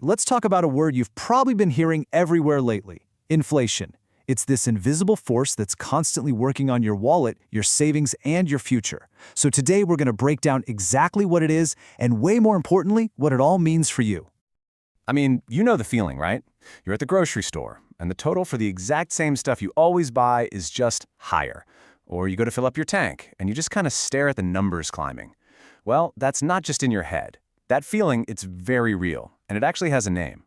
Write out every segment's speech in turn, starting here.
Let's talk about a word you've probably been hearing everywhere lately: inflation. It's this invisible force that's constantly working on your wallet, your savings, and your future. So today we're going to break down exactly what it is and, way more importantly, what it all means for you. I mean, you know the feeling, right? You're at the grocery store, and the total for the exact same stuff you always buy is just higher. Or you go to fill up your tank, and you just kind of stare at the numbers climbing. Well, that's not just in your head. That feeling, it's very real, and it actually has a name.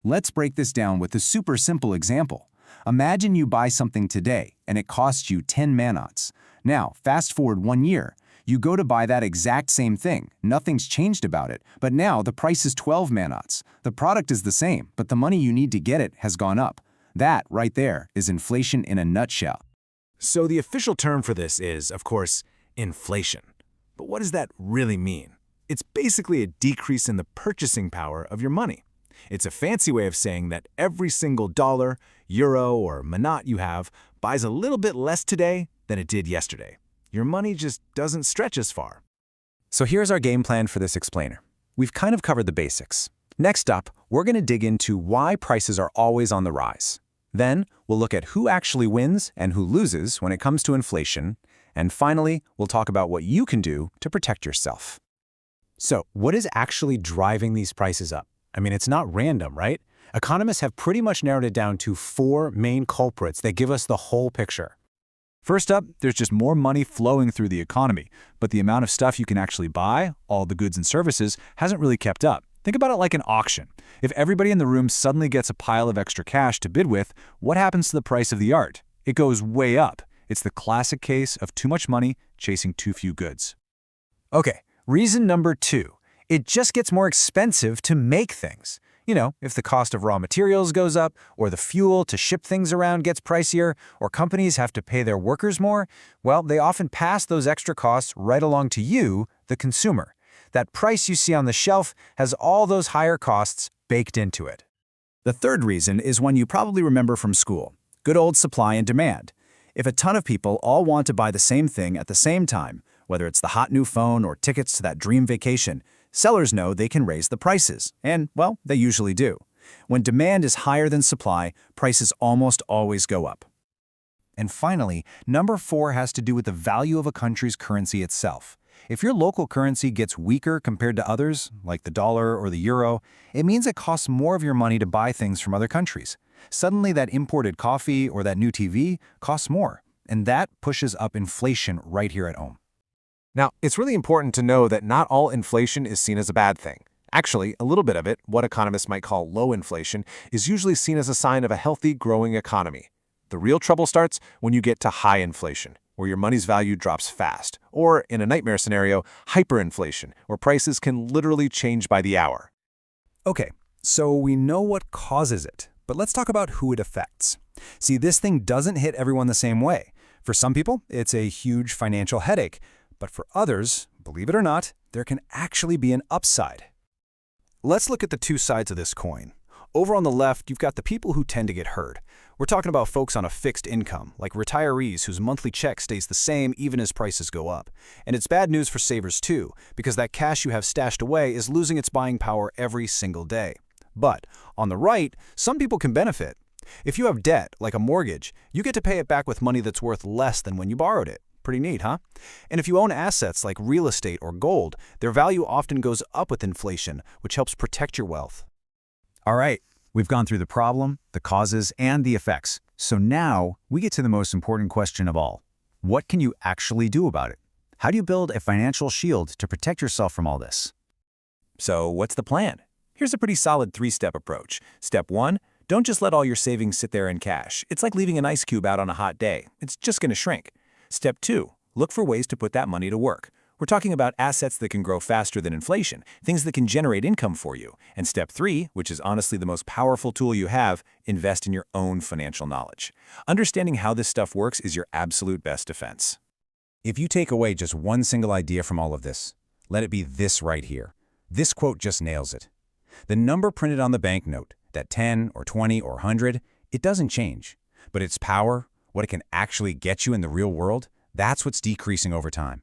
Let's break this down with a super simple example. Imagine you buy something today, and it costs you 10 manots. Now, fast forward 1 year. You go to buy that exact same thing. Nothing's changed about it, but now the price is 12 manots. The product is the same, but the money you need to get it has gone up. That, right there, is inflation in a nutshell. So the official term for this is, of course, inflation. But what does that really mean? It's basically a decrease in the purchasing power of your money. It's a fancy way of saying that every single dollar, euro, or manat you have buys a little bit less today than it did yesterday. Your money just doesn't stretch as far. So here's our game plan for this explainer. We've kind of covered the basics. Next up, we're going to dig into why prices are always on the rise. Then, we'll look at who actually wins and who loses when it comes to inflation. And finally, we'll talk about what you can do to protect yourself. So, what is actually driving these prices up? I mean, it's not random, right? Economists have pretty much narrowed it down to 4 main culprits that give us the whole picture. First up, there's just more money flowing through the economy, but the amount of stuff you can actually buy, all the goods and services, hasn't really kept up. Think about it like an auction. If everybody in the room suddenly gets a pile of extra cash to bid with, what happens to the price of the art? It goes way up. It's the classic case of too much money chasing too few goods. Okay, reason number 2. It just gets more expensive to make things. You know, if the cost of raw materials goes up, or the fuel to ship things around gets pricier, or companies have to pay their workers more, well, they often pass those extra costs right along to you, the consumer. That price you see on the shelf has all those higher costs baked into it. The third reason is one you probably remember from school: good old supply and demand. If a ton of people all want to buy the same thing at the same time, whether it's the hot new phone or tickets to that dream vacation, sellers know they can raise the prices, and, well, they usually do. When demand is higher than supply, prices almost always go up. And finally, number 4 has to do with the value of a country's currency itself. If your local currency gets weaker compared to others, like the dollar or the euro, it means it costs more of your money to buy things from other countries. Suddenly, that imported coffee or that new TV costs more, and that pushes up inflation right here at home. Now, it's really important to know that not all inflation is seen as a bad thing. Actually, a little bit of it, what economists might call low inflation, is usually seen as a sign of a healthy, growing economy. The real trouble starts when you get to high inflation, where your money's value drops fast, or, in a nightmare scenario, hyperinflation, where prices can literally change by the hour. Okay, so we know what causes it, but let's talk about who it affects. See, this thing doesn't hit everyone the same way. For some people, it's a huge financial headache. But for others, believe it or not, there can actually be an upside. Let's look at the two sides of this coin. Over on the left, you've got the people who tend to get hurt. We're talking about folks on a fixed income, like retirees whose monthly check stays the same even as prices go up. And it's bad news for savers too, because that cash you have stashed away is losing its buying power every single day. But on the right, some people can benefit. If you have debt, like a mortgage, you get to pay it back with money that's worth less than when you borrowed it. Pretty neat, huh? And if you own assets like real estate or gold, their value often goes up with inflation, which helps protect your wealth. All right, we've gone through the problem, the causes, and the effects. So now we get to the most important question of all. What can you actually do about it? How do you build a financial shield to protect yourself from all this? So what's the plan? Here's a pretty solid 3-step approach. Step 1, don't just let all your savings sit there in cash. It's like leaving an ice cube out on a hot day. It's just going to shrink. Step 2, look for ways to put that money to work. We're talking about assets that can grow faster than inflation, things that can generate income for you. And step 3, which is honestly the most powerful tool you have, invest in your own financial knowledge. Understanding how this stuff works is your absolute best defense. If you take away just one single idea from all of this, let it be this right here. This quote just nails it. The number printed on the banknote, that 10 or 20 or 100, it doesn't change. But its power, what it can actually get you in the real world, that's what's decreasing over time.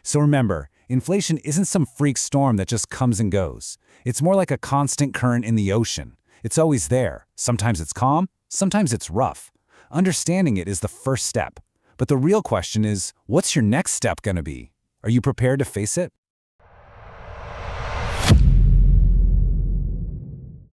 So remember, Inflation isn't some freak storm that just comes and goes. It's more like a constant current in the ocean. It's always there. Sometimes it's calm, sometimes it's rough. Understanding it is the first step. But the real question is, what's your next step going to be? Are you prepared to face it?